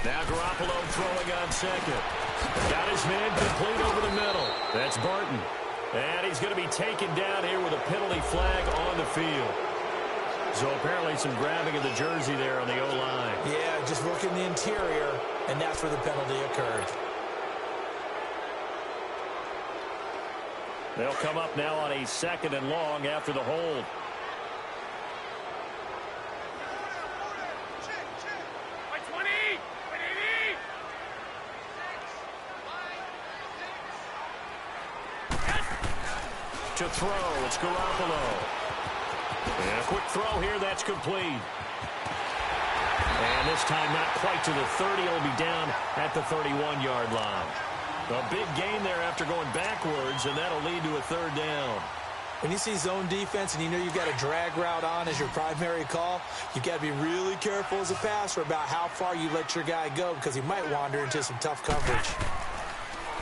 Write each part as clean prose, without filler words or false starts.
Now Garoppolo throwing on second. Got his man complete over the middle. That's Barton. And he's going to be taken down here with a penalty flag on the field. So apparently some grabbing of the jersey there on the O-line. Yeah, just working the interior, and that's where the penalty occurred. They'll come up now on a 2nd and long after the hold. To throw, it's Garoppolo. And a quick throw here, that's complete. And this time not quite to the 30. It'll be down at the 31-yard line. A big gain there after going backwards, and that'll lead to a 3rd down. When you see zone defense and you know you've got a drag route on as your primary call, you've got to be really careful as a passer about how far you let your guy go because he might wander into some tough coverage.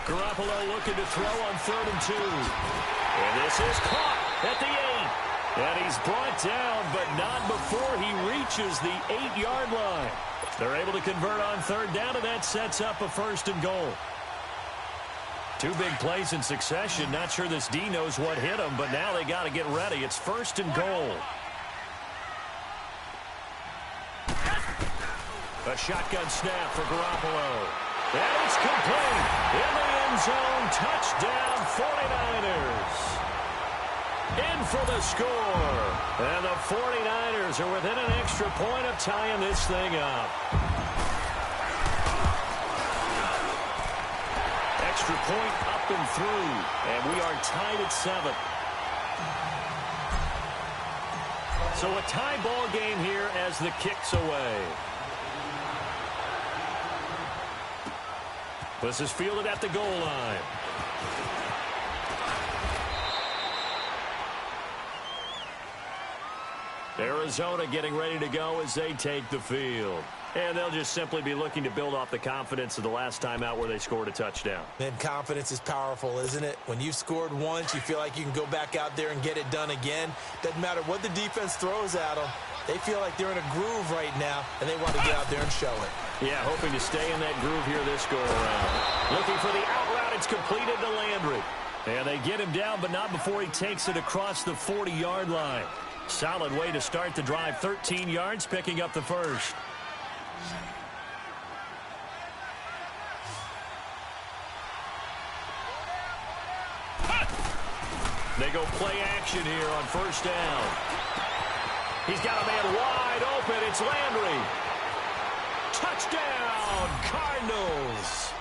Garoppolo looking to throw on 3rd and 2. And this is caught at the 8. And he's brought down, but not before he reaches the 8-yard line. They're able to convert on 3rd down, and that sets up a 1st and goal. 2 big plays in succession. Not sure this D knows what hit him, but now they got to get ready. It's 1st and goal. A shotgun snap for Garoppolo. And it's complete. In the end zone, touchdown 49ers. In for the score. And the 49ers are within an extra point of tying this thing up. Extra point up and through. And we are tied at 7. So a tie ball game here as the kick's away. This is fielded at the goal line. Arizona getting ready to go as they take the field. And they'll just simply be looking to build off the confidence of the last time out where they scored a touchdown. Man, confidence is powerful, isn't it? When you've scored once, you feel like you can go back out there and get it done again. Doesn't matter what the defense throws at them. They feel like they're in a groove right now, and they want to get out there and show it. Yeah, hoping to stay in that groove here this go-around. Looking for the out route. It's completed to Landry. And they get him down, but not before he takes it across the 40-yard line. Solid way to start the drive. 13 yards, picking up the first. They go play action here on 1st down. He's got a man wide open. It's Landry. Touchdown, Cardinals.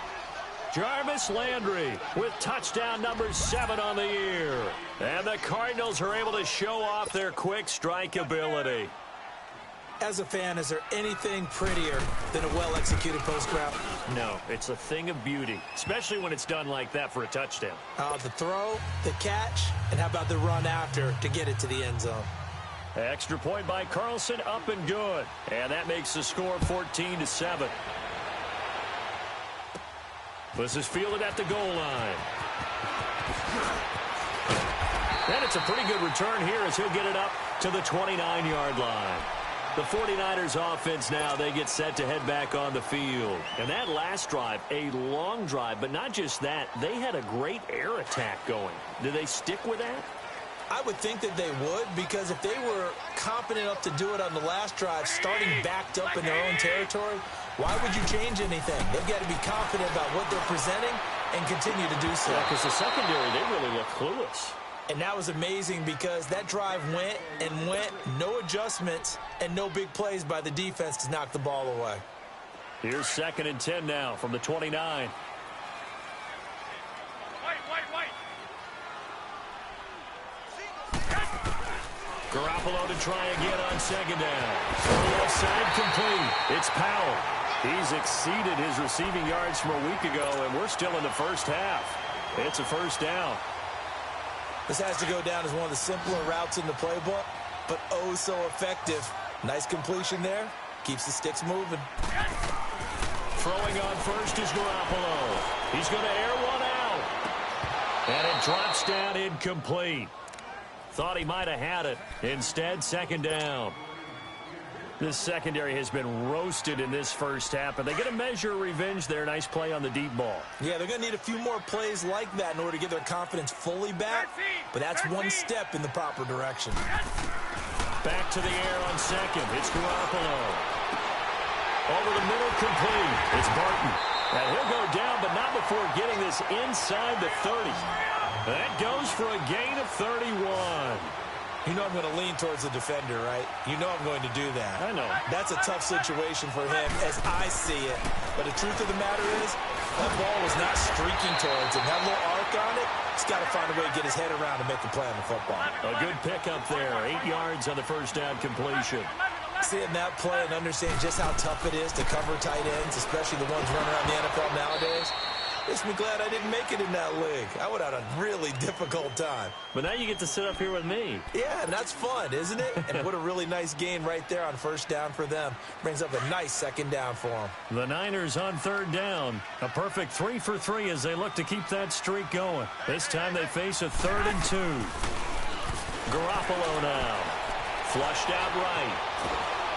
Jarvis Landry with touchdown number 7 on the year. And the Cardinals are able to show off their quick strike ability. As a fan, is there anything prettier than a well-executed post route? No, it's a thing of beauty, especially when it's done like that for a touchdown. The throw, the catch, and how about the run after to get it to the end zone? Extra point by Carlson, up and good. And that makes the score 14-7. This is fielded at the goal line. And it's a pretty good return here as he'll get it up to the 29-yard line. The 49ers offense now, they get set to head back on the field. And that last drive, a long drive, but not just that, they had a great air attack going. Do they stick with that? I would think that they would, because if they were competent enough to do it on the last drive, starting backed up in their own territory, why would you change anything? They've got to be confident about what they're presenting and continue to do so. Yeah, because the secondary, they really look clueless. And that was amazing because that drive went and went, no adjustments, and no big plays by the defense to knock the ball away. Here's 2nd and 10 now from the 29. Garoppolo to try again on 2nd down. Left side complete. It's Powell. He's exceeded his receiving yards from a week ago, and we're still in the first half. It's a 1st down. This has to go down as one of the simpler routes in the playbook, but oh so effective. Nice completion there. Keeps the sticks moving. Throwing on first is Garoppolo. He's going to air one out. And it drops down incomplete. Thought he might have had it. Instead, 2nd down. This secondary has been roasted in this first half, but they get a measure of revenge there. Nice play on the deep ball. Yeah, they're going to need a few more plays like that in order to get their confidence fully back, but that's one step in the proper direction. Back to the air on second. It's Garoppolo. Over the middle, complete. It's Barton. And he'll go down, but not before getting this inside the 30. That goes for a gain of 31. You know I'm going to lean towards the defender, right? You know I'm going to do that. I know. That's a tough situation for him as I see it. But the truth of the matter is, that ball was not streaking towards him. That little arc on it, he's got to find a way to get his head around and make a play on the football. A good pickup there. 8 yards on the first down completion. Seeing that play and understanding just how tough it is to cover tight ends, especially the ones running around the NFL nowadays, makes me glad I didn't make it in that league. I would have had a really difficult time. But now you get to sit up here with me. Yeah, and that's fun, isn't it? And what a really nice gain right there on first down for them. Brings up a nice second down for them. The Niners on third down. A perfect 3 for 3 as they look to keep that streak going. This time they face a 3rd and 2. Garoppolo now. Flushed out right.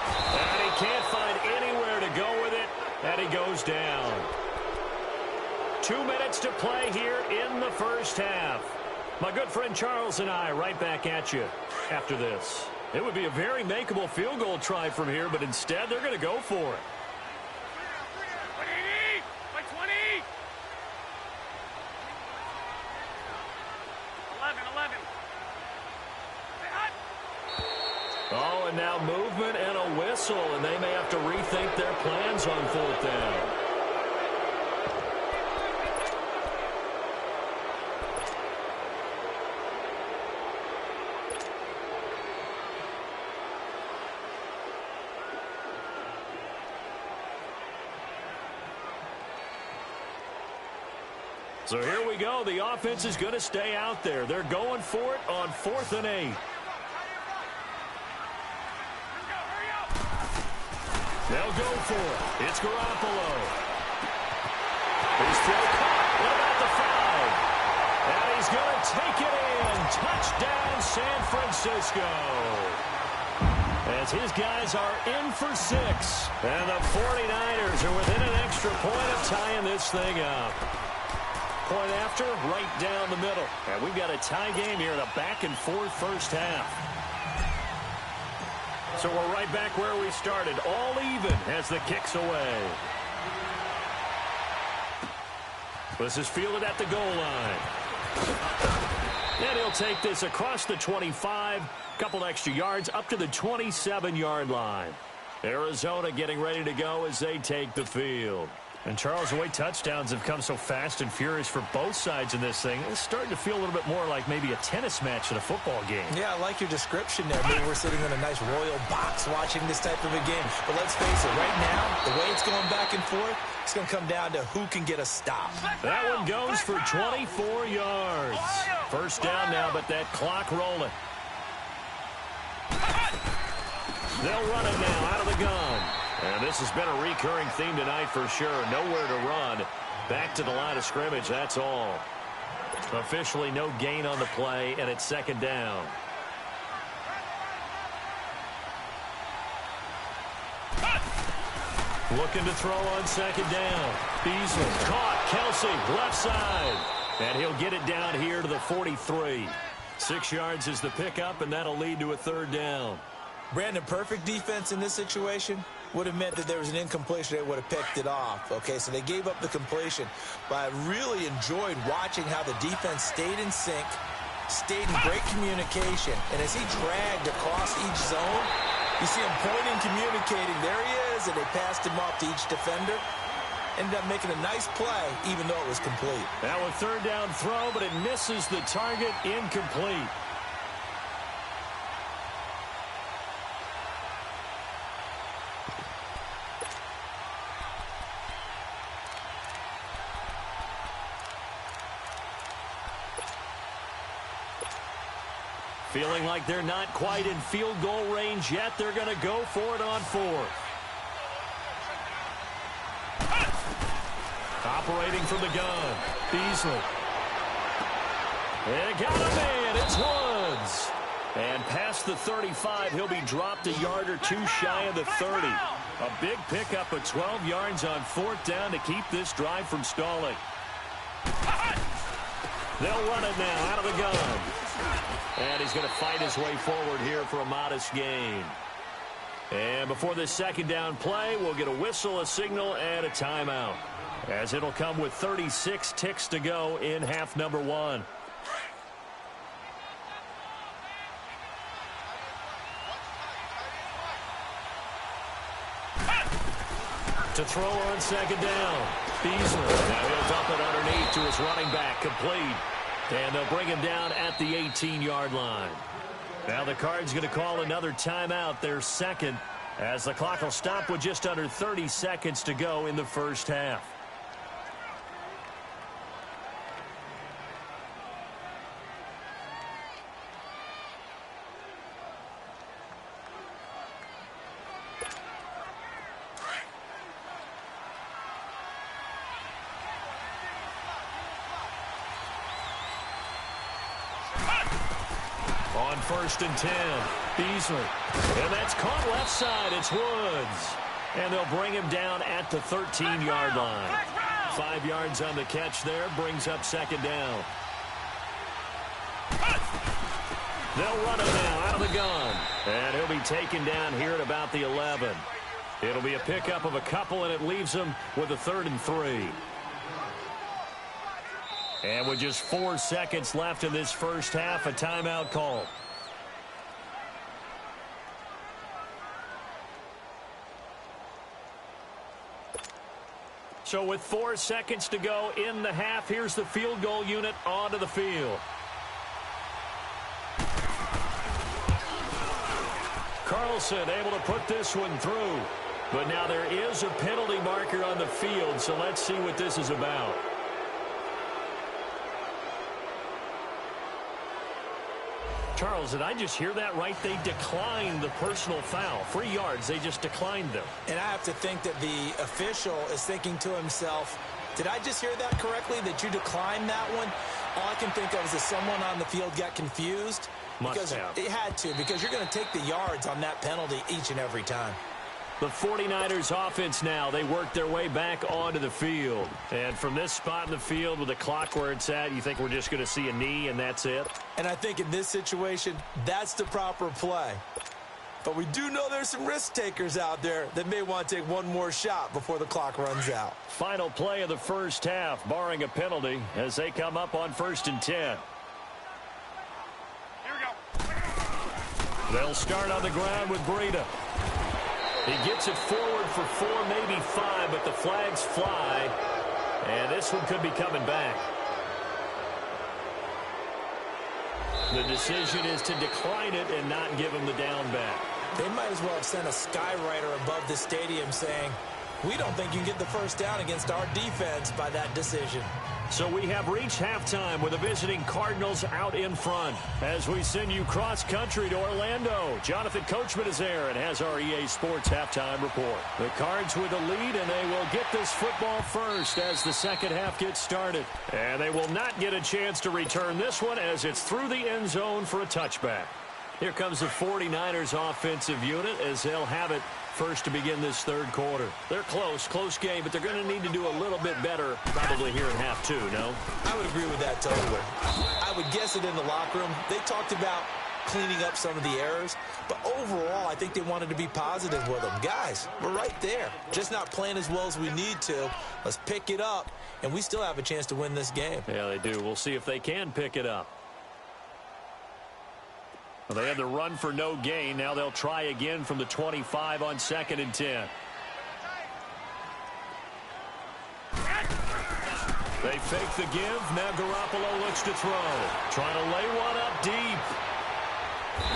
And he can't find anywhere to go with it. And he goes down. 2 minutes to play here in the first half. My good friend Charles and I right back at you after this. It would be a very makeable field goal try from here, but instead they're going to go for it. Oh, and now movement and a whistle, and they may have to rethink their plans on 4th down. So here we go. The offense is going to stay out there. They're going for it on 4th and 8. They'll go for it. It's Garoppolo. His throw caught. What about the 5? And he's going to take it in. Touchdown, San Francisco. As his guys are in for 6. And the 49ers are within an extra point of tying this thing up. Point after, right down the middle. And we've got a tie game here in a back-and-forth first half. So we're right back where we started, all even as the kick's away. This is fielded at the goal line. And he'll take this across the 25, couple extra yards, up to the 27-yard line. Arizona getting ready to go as they take the field. And, Charles, the way touchdowns have come so fast and furious for both sides in this thing, it's starting to feel a little bit more like maybe a tennis match in a football game. Yeah, I like your description there. Maybe we're sitting in a nice royal box watching this type of a game. But let's face it, right now, the way it's going back and forth, it's going to come down to who can get a stop. That one goes for 24 yards. First down now, but that clock rolling. They'll run it now out of the gun. And this has been a recurring theme tonight for sure. Nowhere to run. Back to the line of scrimmage, that's all. Officially no gain on the play, and it's 2nd down. Looking to throw on 2nd down. Beasley caught. Kelsey, left side. And he'll get it down here to the 43. 6 yards is the pickup, and that'll lead to a 3rd down. Brandon, perfect defense in this situation would have meant that there was an incompletion. They would have picked it off. Okay, so they gave up the completion. But I really enjoyed watching how the defense stayed in sync, stayed in great communication. And as he dragged across each zone, you see him pointing, communicating. There he is, and they passed him off to each defender. Ended up making a nice play, even though it was complete. Now a 3rd down throw, but it misses the target, incomplete. Feeling like they're not quite in field goal range yet. They're going to go for it on 4th. Operating from the gun. Beasley. And got a man. It's Woods. And past the 35, he'll be dropped a yard or two shy of the 30. A big pickup of 12 yards on fourth down to keep this drive from stalling. They'll run it now out of the gun. And he's going to fight his way forward here for a modest gain. And before this second down play, we'll get a whistle, a signal, and a timeout, as it'll come with 36 ticks to go in half number one. To throw on second down, Beasley. Now he'll dump it underneath to his running back, complete. And they'll bring him down at the 18-yard line. Now the Cards going to call another timeout, their second, as the clock will stop with just under 30 seconds to go in the first half. On 1st and 10, Beasley. And that's caught left side. It's Woods. And they'll bring him down at the 13-yard line. 5 yards on the catch there. Brings up second down. They'll run it now out of the gun. And he'll be taken down here at about the 11. It'll be a pickup of a couple, and it leaves him with a 3rd and 3. And with just 4 seconds left in this first half, a timeout call. So with 4 seconds to go in the half, here's the field goal unit onto the field. Carlson able to put this one through. But now there is a penalty marker on the field, so let's see what this is about. Charles, did I just hear that right? They declined the personal foul. 3 yards, they just declined them. And I have to think that the official is thinking to himself, did I just hear that correctly, that you declined that one? All I can think of is that someone on the field got confused. Must have. It had to, because you're going to take the yards on that penalty each and every time. The 49ers offense now, they work their way back onto the field. And from this spot in the field with the clock where it's at, you think we're just going to see a knee and that's it? And I think in this situation, that's the proper play. But we do know there's some risk takers out there that may want to take one more shot before the clock runs out. Final play of the first half, barring a penalty, as they come up on 1st and 10. Here we go. They'll start on the ground with Breida. He gets it forward for 4, maybe 5, but the flags fly. And this one could be coming back. The decision is to decline it and not give him the down back. They might as well have sent a skywriter above the stadium saying, we don't think you can get the first down against our defense by that decision. So we have reached halftime with the visiting Cardinals out in front. As we send you cross-country to Orlando, Jonathan Coachman is there and has our EA Sports halftime report. The Cards with the lead, and they will get this football first as the second half gets started. And they will not get a chance to return this one as it's through the end zone for a touchback. Here comes the 49ers offensive unit as they'll have it first to begin this third quarter. They're close game, but they're going to need to do a little bit better probably here in half two, no? I would agree with that totally. I would guess it in the locker room. They talked about cleaning up some of the errors, but overall, I think they wanted to be positive with them. Guys, we're right there. Just not playing as well as we need to. Let's pick it up, and we still have a chance to win this game. Yeah, they do. We'll see if they can pick it up. Well, they had the run for no gain. Now they'll try again from the 25 on 2nd and 10. They fake the give. Now Garoppolo looks to throw. Trying to lay one up deep.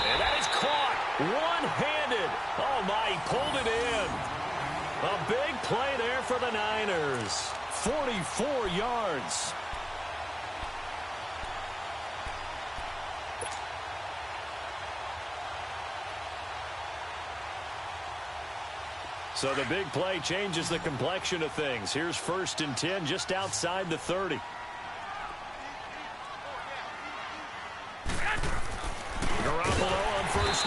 And that is caught. One-handed. Oh, my, he pulled it in. A big play there for the Niners. 44 yards. So the big play changes the complexion of things. Here's 1st and 10 just outside the 30. Garoppolo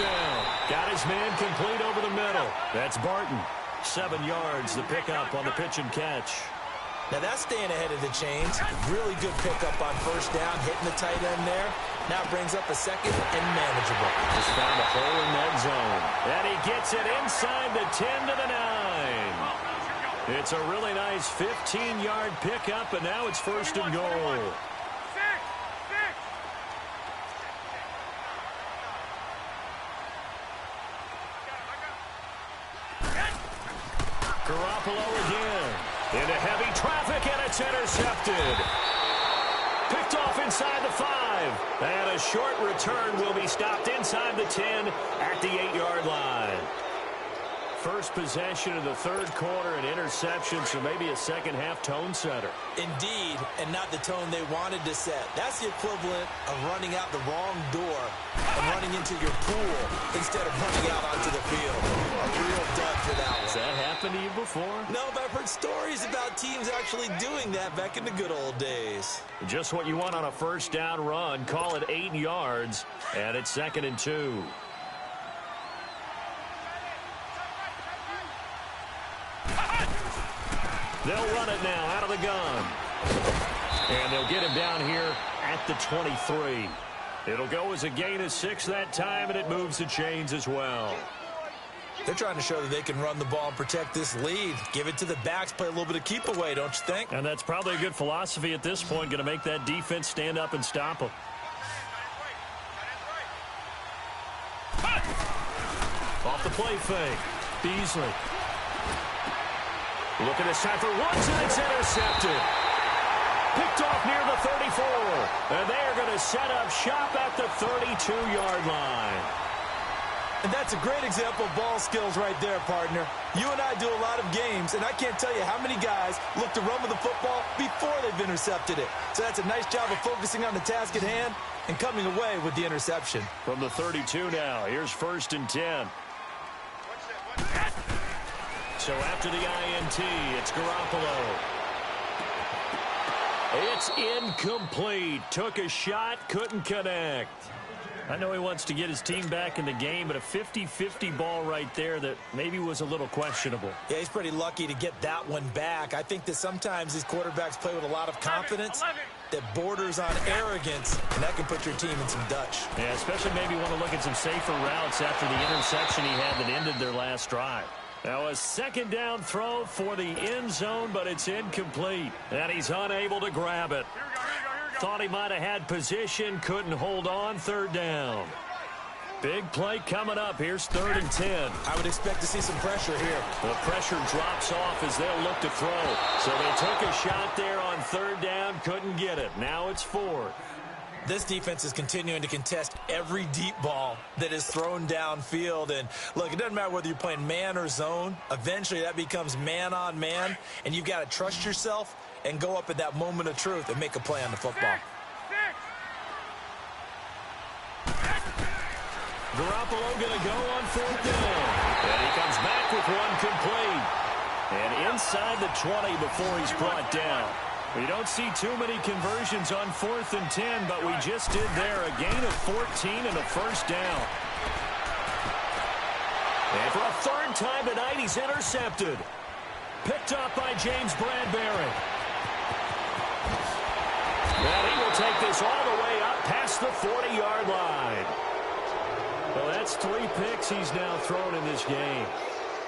touchdown. Got his man complete over the middle. That's Barton. 7 yards, the pickup on the pitch and catch. Now that's staying ahead of the chains. Really good pickup on first down, hitting the tight end there. Now brings up a second and manageable. Just found a hole in that zone. And he gets it inside the 10 to the 9. It's a really nice 15-yard pickup, and now it's first and goal. Garoppolo again. Into heavy traffic, and it's intercepted. Picked off inside the 5. And a short return will be stopped inside the 10 at the 8-yard line. First possession of the third quarter, an interception, so maybe a second-half tone setter. Indeed, and not the tone they wanted to set. That's the equivalent of running out the wrong door and running into your pool instead of running out onto the field. A real dud for that one. Has that happened to you before? No, but I've heard stories about teams actually doing that back in the good old days. Just what you want on a first down run. Call it 8 yards, and it's 2nd and 2. They'll run it now out of the gun. And they'll get him down here at the 23. It'll go as a gain of 6 that time, and it moves the chains as well. They're trying to show that they can run the ball and protect this lead. Give it to the backs, play a little bit of keep away, don't you think? And that's probably a good philosophy at this point, going to make that defense stand up and stop them. Off the play fake. Beasley. Looking this time for Woods, and it's intercepted. Picked off near the 34. And they're going to set up shop at the 32-yard line. And that's a great example of ball skills right there, partner. You and I do a lot of games, and I can't tell you how many guys look to run with the football before they've intercepted it. So that's a nice job of focusing on the task at hand and coming away with the interception. From the 32 now, here's 1st and 10. So after the INT, it's Garoppolo. It's incomplete. Took a shot, couldn't connect. I know he wants to get his team back in the game, but a 50-50 ball right there that maybe was a little questionable. Yeah, he's pretty lucky to get that one back. I think that sometimes these quarterbacks play with a lot of confidence that borders on arrogance, and that can put your team in some Dutch. Yeah, especially maybe want to look at some safer routes after the interception he had that ended their last drive. Now a 2nd down throw for the end zone, but it's incomplete. And he's unable to grab it. Thought he might have had position, couldn't hold on. 3rd down. Big play coming up. Here's 3rd and 10. I would expect to see some pressure here. The pressure drops off as they'll look to throw. So they took a shot there on 3rd down, couldn't get it. Now it's 4th. This defense is continuing to contest every deep ball that is thrown downfield. And, look, it doesn't matter whether you're playing man or zone. Eventually that becomes man-on-man, and you've got to trust yourself and go up at that moment of truth and make a play on the football. Garoppolo going to go on 4th down. And he comes back with one complete. And inside the 20 before he's brought down. We don't see too many conversions on 4th and 10, but we just did there. A gain of 14 and a 1st down. And for a 3rd time tonight, he's intercepted. Picked up by James Bradbury. And he will take this all the way up past the 40-yard line. Well, that's 3 picks he's now thrown in this game.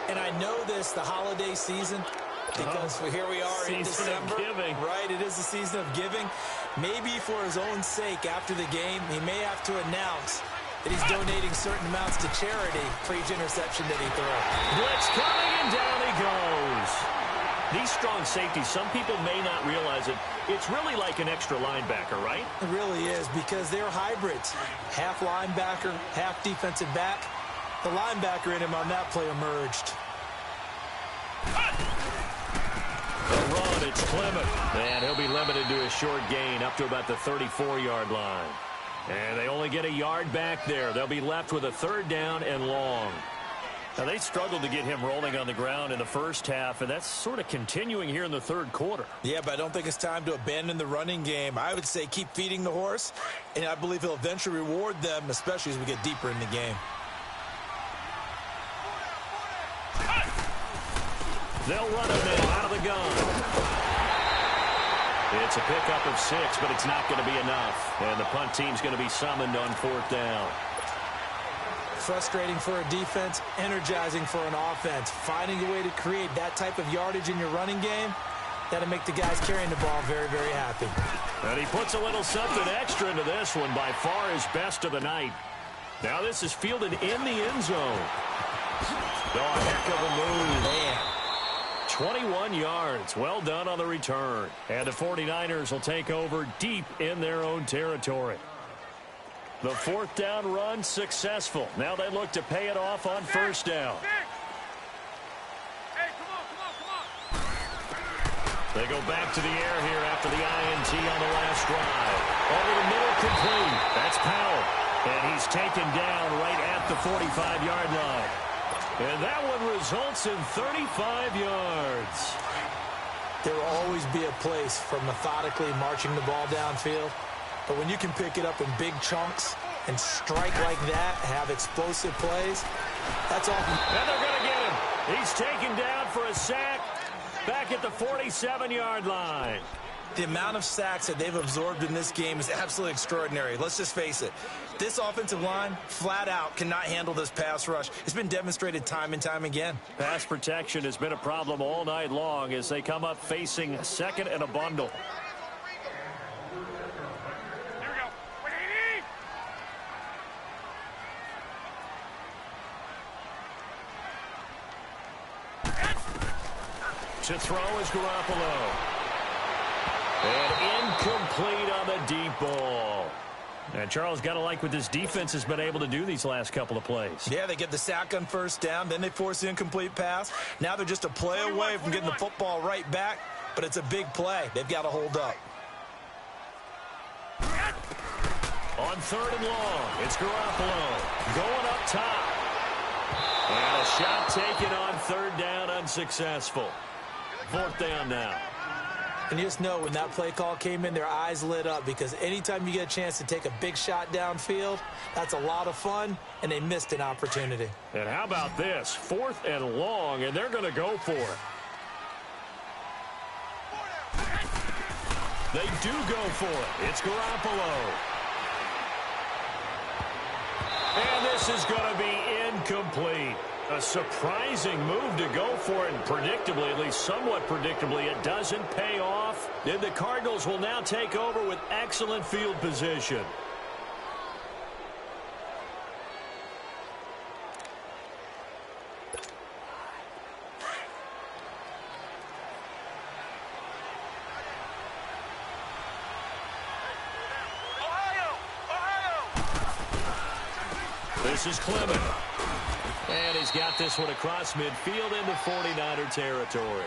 And I know this, the holiday season, because here we are in December. Giving. Right, it is the season of giving. Maybe for his own sake after the game, he may have to announce that he's donating certain amounts to charity for each interception that he throws. Blitz coming, and down he goes. These strong safeties, some people may not realize it. It's really like an extra linebacker, right? It really is, because they're hybrids. Half linebacker, half defensive back. The linebacker in him on that play emerged. The run, it's Clement. And he'll be limited to a short gain up to about the 34-yard line. And they only get a yard back there. They'll be left with a 3rd down and long. Now, they struggled to get him rolling on the ground in the first half, and that's sort of continuing here in the 3rd quarter. Yeah, but I don't think it's time to abandon the running game. I would say keep feeding the horse, and I believe he'll eventually reward them, especially as we get deeper in the game. They'll run it now out of the gun. It's a pickup of 6, but it's not going to be enough. And the punt team's going to be summoned on 4th down. Frustrating for a defense, energizing for an offense. Finding a way to create that type of yardage in your running game, that'll make the guys carrying the ball very, very happy. And he puts a little something extra into this one, by far his best of the night. Now this is fielded in the end zone. Oh, a heck of a move. Man. 21 yards. Well done on the return. And the 49ers will take over deep in their own territory. The 4th down run successful. Now they look to pay it off on 1st down. They go back to the air here after the INT on the last drive. Over the middle, complete. That's Powell. And he's taken down right at the 45-yard line. And that one results in 35 yards. There will always be a place for methodically marching the ball downfield. But when you can pick it up in big chunks and strike like that, have explosive plays, that's all. And they're going to get him. He's taken down for a sack back at the 47-yard line. The amount of sacks that they've absorbed in this game is absolutely extraordinary. Let's just face it. This offensive line, flat out, cannot handle this pass rush. It's been demonstrated time and time again. Pass protection has been a problem all night long as they come up facing 2nd and a bundle. To throw is Garoppolo. And incomplete on the deep ball. And Charles, got to like what this defense has been able to do these last couple of plays. Yeah, they get the sack on 1st down, then they force the incomplete pass. Now they're just a play away from getting the football right back, but it's a big play. They've got to hold up. On 3rd and long, it's Garoppolo going up top. And a shot taken on 3rd down, unsuccessful. 4th down now. And you just know when that play call came in, their eyes lit up, because anytime you get a chance to take a big shot downfield, that's a lot of fun, and they missed an opportunity. And how about this? 4th and long, and they're going to go for it. They do go for it. It's Garoppolo. And this is going to be incomplete. A surprising move to go for it, and predictably, at least somewhat predictably, it doesn't pay off. And the Cardinals will now take over with excellent field position. This is Clement. And he's got this one across midfield into 49er territory.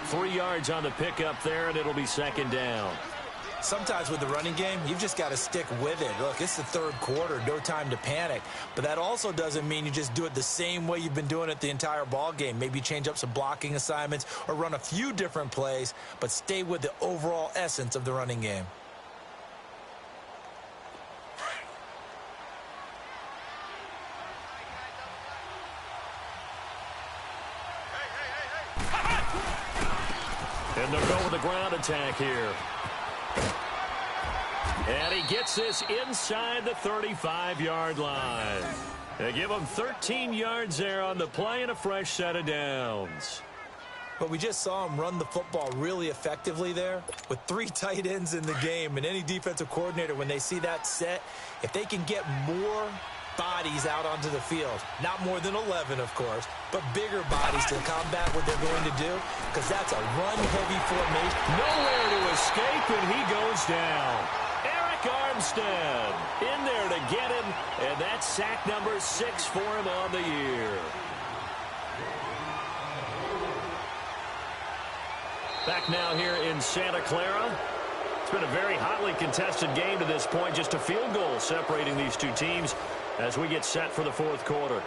3 yards on the pickup there, and it'll be 2nd down. Sometimes with the running game, you've just got to stick with it. Look, it's the 3rd quarter, no time to panic. But that also doesn't mean you just do it the same way you've been doing it the entire ball game. Maybe change up some blocking assignments or run a few different plays, but stay with the overall essence of the running game. And they'll go with the ground attack here. And he gets this inside the 35-yard line. They give him 13 yards there on the play and a fresh set of downs. But we just saw him run the football really effectively there with 3 tight ends in the game. And any defensive coordinator, when they see that set, if they can get more bodies out onto the field, not more than 11, of course, but bigger bodies to combat what they're going to do, because that's a run-heavy formation. Nowhere to escape, and he goes down. Eric Armstead in there to get him, and that's sack number 6 for him on the year. Back now here in Santa Clara. It's been a very hotly contested game to this point. Just a field goal separating these two teams as we get set for the 4th quarter.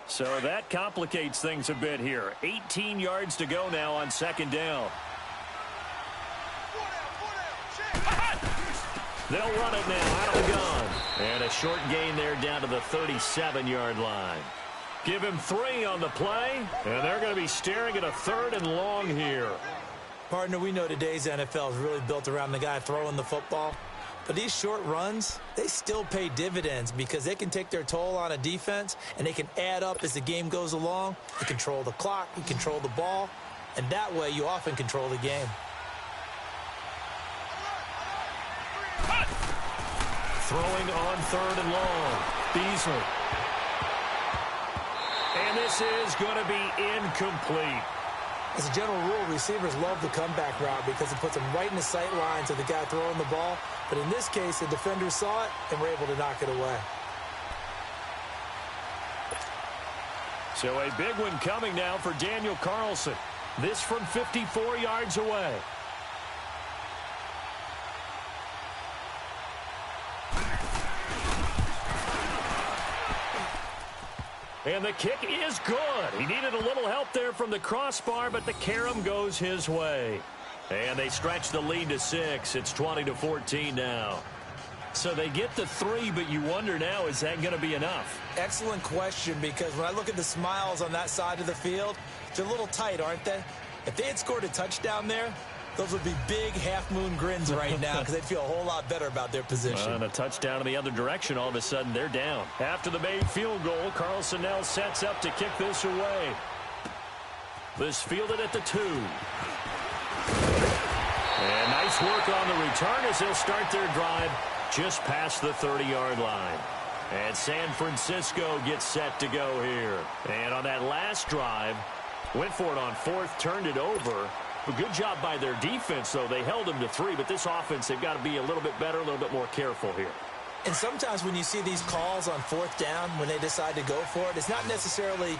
So that complicates things a bit here. 18 yards to go now on second down. They'll run it now out of the gun. And a short gain there down to the 37-yard line. Give him 3 on the play, and they're going to be staring at a 3rd and long here. Partner, we know today's NFL is really built around the guy throwing the football. But these short runs, they still pay dividends because they can take their toll on a defense, and they can add up as the game goes along. You control the clock, you control the ball, and that way you often control the game. Throwing on 3rd and long. Beasley. And this is going to be incomplete. As a general rule, receivers love the comeback route because it puts them right in the sight lines of the guy throwing the ball. But in this case, the defenders saw it and were able to knock it away. So a big one coming now for Daniel Carlson. This from 54 yards away. And the kick is good. He needed a little help there from the crossbar, but the carom goes his way. And they stretch the lead to 6. It's 20-14 now. So they get the 3, but you wonder now, is that going to be enough? Excellent question, because when I look at the smiles on that side of the field, they're a little tight, aren't they? If they had scored a touchdown there, those would be big half-moon grins right now because they'd feel a whole lot better about their position. And a touchdown in the other direction, all of a sudden they're down. After the made field goal, Carlson now sets up to kick this away. This fielded at the 2. And nice work on the return as they'll start their drive just past the 30-yard line. And San Francisco gets set to go here. And on that last drive, went for it on 4th, turned it over. A good job by their defense, though. They held them to 3, but this offense, they've got to be a little bit better, a little bit more careful here. And sometimes when you see these calls on 4th down, when they decide to go for it, it's not necessarily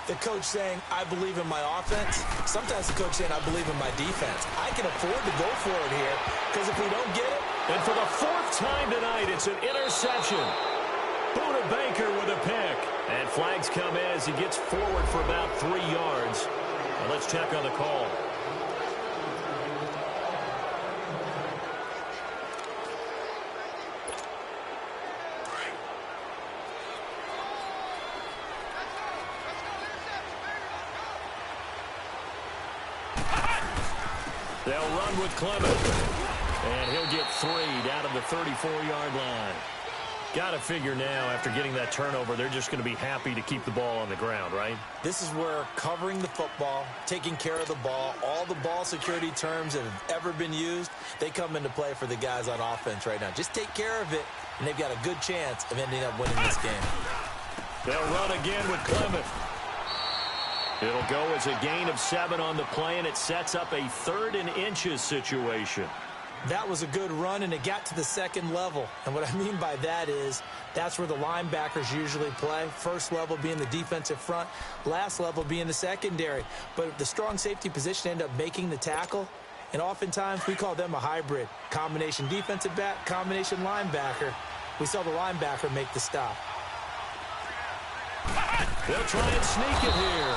the coach saying, I believe in my offense. Sometimes the coach saying, I believe in my defense. I can afford to go for it here, because if we don't get it. And for the 4th time tonight, it's an interception. Buda Baker with a pick. And flags come in as he gets forward for about 3 yards. Now let's check on the call. They'll run with Clement. And he'll get 3 down to the 34-yard line. Got to figure now, after getting that turnover, they're just going to be happy to keep the ball on the ground, right? This is where covering the football, taking care of the ball, all the ball security terms that have ever been used, they come into play for the guys on offense right now. Just take care of it, and they've got a good chance of ending up winning this game. They'll run again with Clement. It'll go as a gain of 7 on the play, and it sets up a 3rd and inches situation. That was a good run, and it got to the 2nd level. And what I mean by that is that's where the linebackers usually play. First level being the defensive front, last level being the secondary. But the strong safety position ended up making the tackle, and oftentimes we call them a hybrid. Combination defensive back, combination linebacker. We saw the linebacker make the stop. They'll try and sneak it here.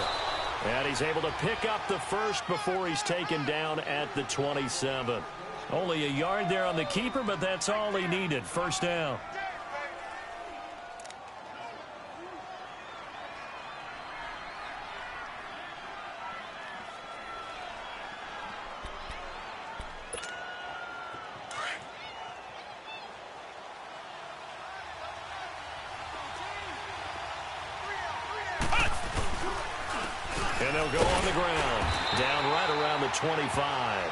And he's able to pick up the 1st before he's taken down at the 27. Only a yard there on the keeper, but that's all he needed. 1st down. And they'll go on the ground. Down right around the 25.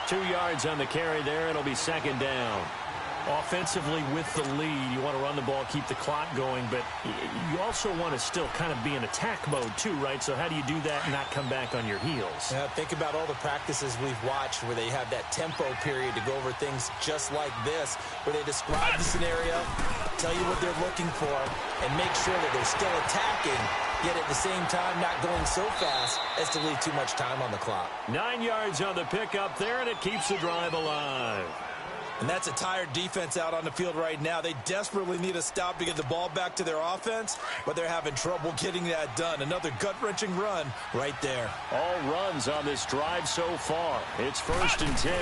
2 yards on the carry there. It'll be 2nd down. Offensively with the lead, you want to run the ball, keep the clock going, but you also want to still kind of be in attack mode too, right? So how do you do that and not come back on your heels? Yeah, think about all the practices we've watched where they have that tempo period to go over things just like this, where they describe the scenario, tell you what they're looking for, and make sure that they're still attacking, yet at the same time not going so fast as to leave too much time on the clock. 9 yards on the pickup there, and it keeps the drive alive. And that's a tired defense out on the field right now. They desperately need a stop to get the ball back to their offense, but they're having trouble getting that done. Another gut-wrenching run right there. All runs on this drive so far. It's 1st and 10.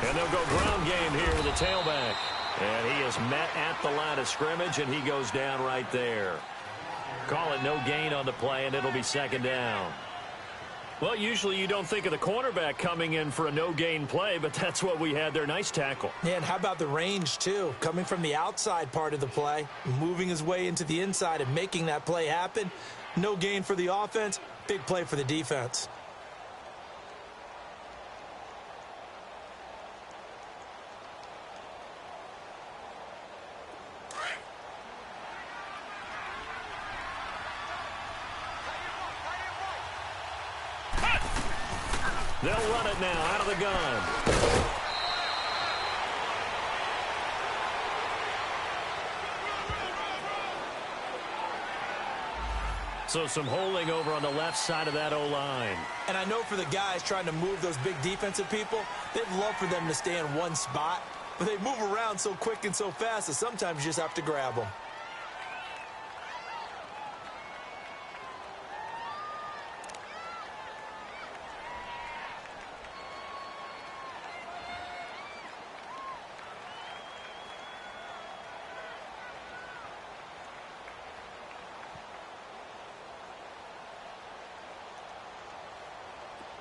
And they'll go ground game here with a tailback. And he is met at the line of scrimmage, and he goes down right there. Call it no gain on the play, and it'll be 2nd down. Well, usually you don't think of the cornerback coming in for a no-gain play, but that's what we had there. Nice tackle. Yeah, and how about the range, too? Coming from the outside part of the play, moving his way into the inside and making that play happen. No gain for the offense, big play for the defense. They'll run it now out of the gun. So some holding over on the left side of that O-line. And I know for the guys trying to move those big defensive people, they'd love for them to stay in one spot, but they move around so quick and so fast that sometimes you just have to grab them.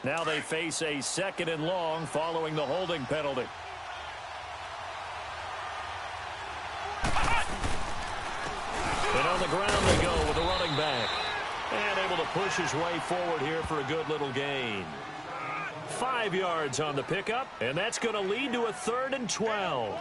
Now they face a 2nd and long following the holding penalty. And on the ground they go with the running back. And able to push his way forward here for a good little gain. 5 yards on the pickup, and that's going to lead to a 3rd and 12.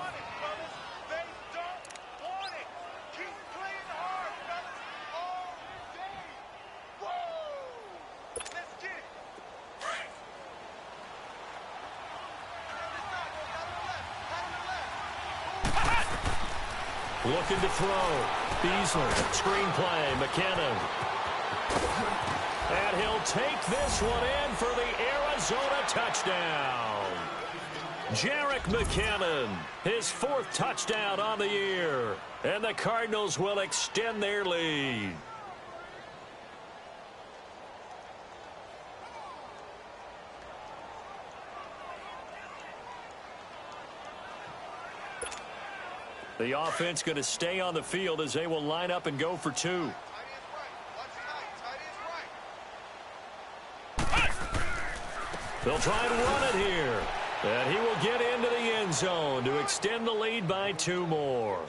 Looking to throw. Beasley. Screenplay. McKinnon. And he'll take this one in for the Arizona touchdown. Jerick McKinnon. His 4th touchdown on the year. And the Cardinals will extend their lead. The offense going to stay on the field as they will line up and go for 2. They'll try and run it here. And he will get into the end zone to extend the lead by 2 more.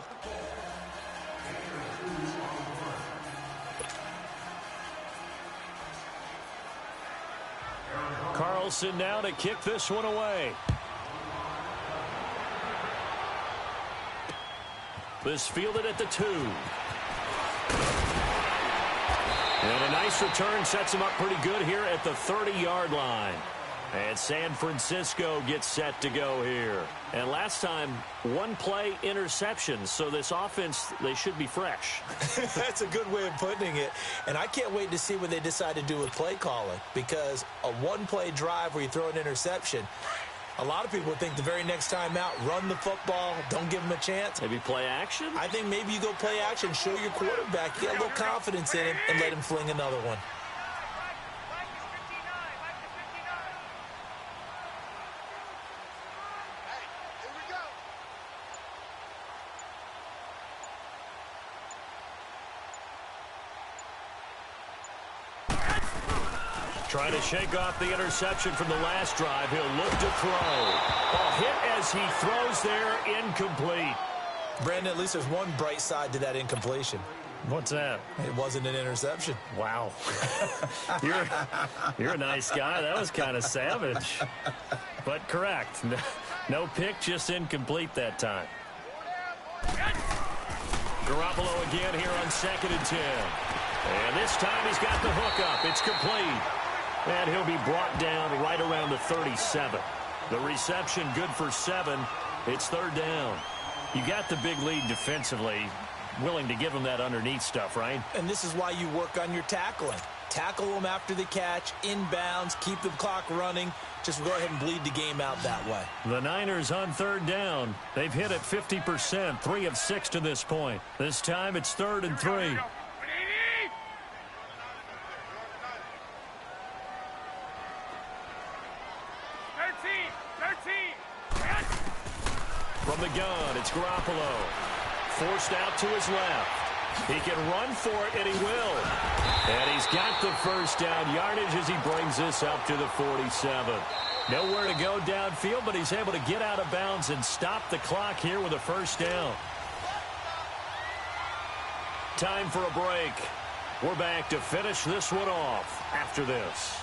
Carlson now to kick this one away. This fielded at the 2. And a nice return sets him up pretty good here at the 30-yard line. And San Francisco gets set to go here. And last time, 1 play interception. So this offense, they should be fresh. That's a good way of putting it. And I can't wait to see what they decide to do with play calling. Because a 1-play drive where you throw an interception, a lot of people think the very next time out, run the football, don't give him a chance. Maybe play action? I think maybe you go play action, show your quarterback, get a little confidence in him, and let him fling another one. Trying to shake off the interception from the last drive. He'll look to throw. A hit as he throws there, incomplete. Brandon, at least there's one bright side to that incompletion. What's that? It wasn't an interception. Wow. You're a nice guy. That was kind of savage. But correct. No pick, just incomplete that time. Garoppolo again here on 2nd and 10. And this time he's got the hook up. It's complete. And he'll be brought down right around the 37. The reception good for 7. It's 3rd down. You got the big lead defensively. Willing to give him that underneath stuff, right? And this is why you work on your tackling. Tackle them after the catch, inbounds, keep the clock running. Just go ahead and bleed the game out that way. The Niners on third down. They've hit it 50%, 3 of 6 to this point. This time it's 3rd and 3. From the gun, it's Garoppolo. Forced out to his left. He can run for it, and he will. And he's got the first down yardage as he brings this up to the 47. Nowhere to go downfield, but he's able to get out of bounds and stop the clock here with a first down. Time for a break. We're back to finish this one off after this.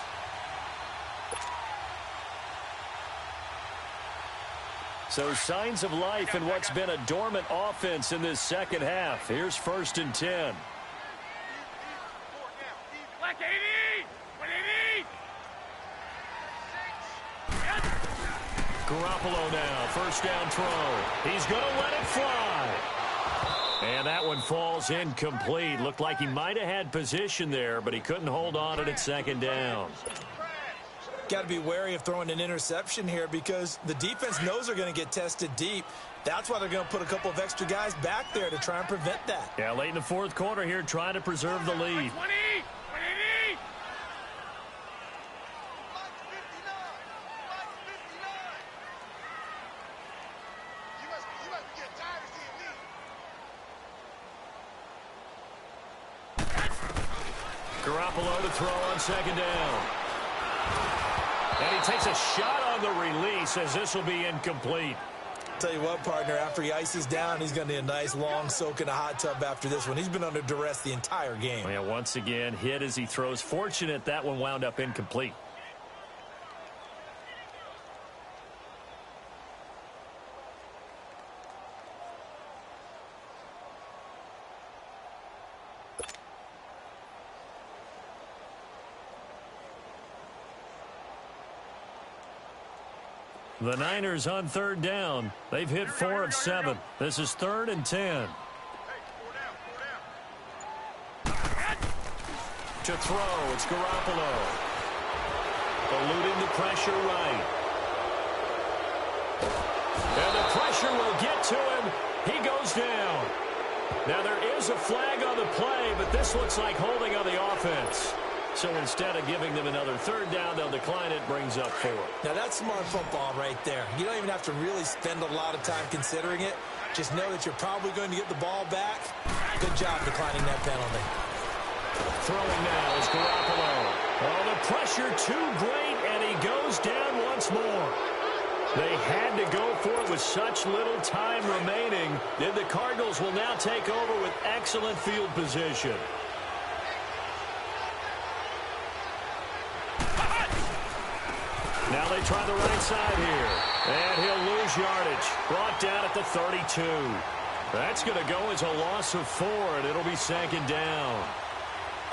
So signs of life in what's been a dormant offense in this second half. Here's 1st and 10. Garoppolo now, first down throw. He's going to let it fly. And that one falls incomplete. Looked like he might have had position there, but he couldn't hold on to it at 2nd down. Got to be wary of throwing an interception here because the defense knows they're going to get tested deep. That's why they're going to put a couple of extra guys back there to try and prevent that. Yeah, late in the 4th quarter here, trying to preserve the lead. Garoppolo to throw on 2nd down. And he takes a shot on the release as this will be incomplete. Tell you what, partner, after he ices down, he's going to need a nice long soak in a hot tub after this one. He's been under duress the entire game. Yeah, once again, hit as he throws. Fortunate that one wound up incomplete. The Niners on 3rd down. They've hit 4 of 7. This is 3rd and 10. To throw, it's Garoppolo. Eluding the pressure right. And the pressure will get to him. He goes down. Now there is a flag on the play, but this looks like holding on the offense. So instead of giving them another 3rd down, they'll decline it, brings up 4. Now that's smart football right there. You don't even have to really spend a lot of time considering it. Just know that you're probably going to get the ball back. Good job declining that penalty. Throwing now is Garoppolo. Oh, the pressure too great, and he goes down once more. They had to go for it with such little time remaining. Then the Cardinals will now take over with excellent field position. Now they try the right side here. And he'll lose yardage. Brought down at the 32. That's going to go as a loss of 4, and it'll be 2nd down.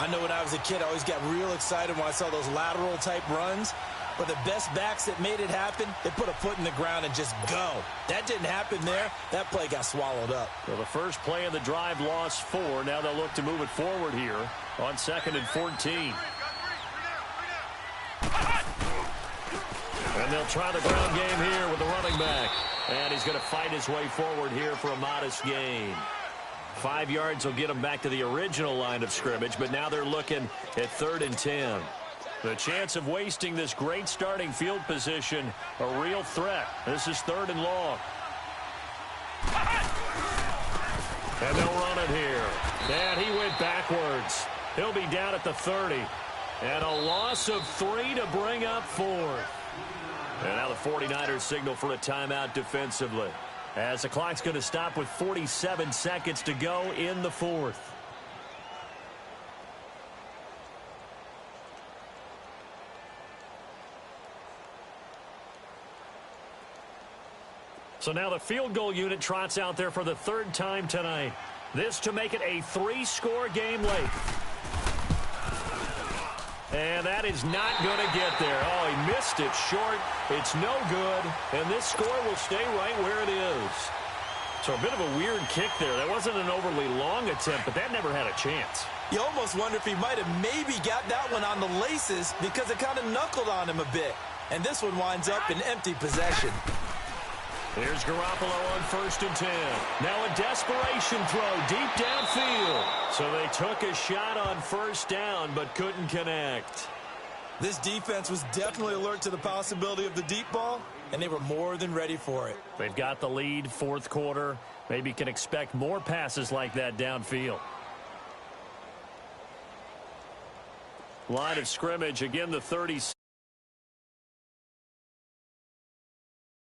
I know when I was a kid, I always got real excited when I saw those lateral-type runs. But the best backs that made it happen, they put a foot in the ground and just go. That didn't happen there. That play got swallowed up. Well, the first play of the drive lost 4. Now they'll look to move it forward here on 2nd and 14. And they'll try the ground game here with the running back. And he's going to fight his way forward here for a modest gain. 5 yards will get him back to the original line of scrimmage, but now they're looking at 3rd and 10. The chance of wasting this great starting field position, a real threat. This is 3rd and long. And they'll run it here. And he went backwards. He'll be down at the 30. And a loss of 3 to bring up 4. And now the 49ers signal for a timeout defensively, as the clock's going to stop with 47 seconds to go in the 4th. So now the field goal unit trots out there for the 3rd time tonight. This to make it a 3-score game late. And that is not going to get there. Oh, he missed it short. It's no good. And this score will stay right where it is. So a bit of a weird kick there. That wasn't an overly long attempt, but that never had a chance. You almost wonder if he might have maybe got that one on the laces because it kind of knuckled on him a bit. And this one winds up in empty possession. Here's Garoppolo on 1st and 10. Now a desperation throw deep downfield. So they took a shot on 1st down but couldn't connect. This defense was definitely alert to the possibility of the deep ball, and they were more than ready for it. They've got the lead, 4th quarter. Maybe can expect more passes like that downfield. Line of scrimmage, again the 30.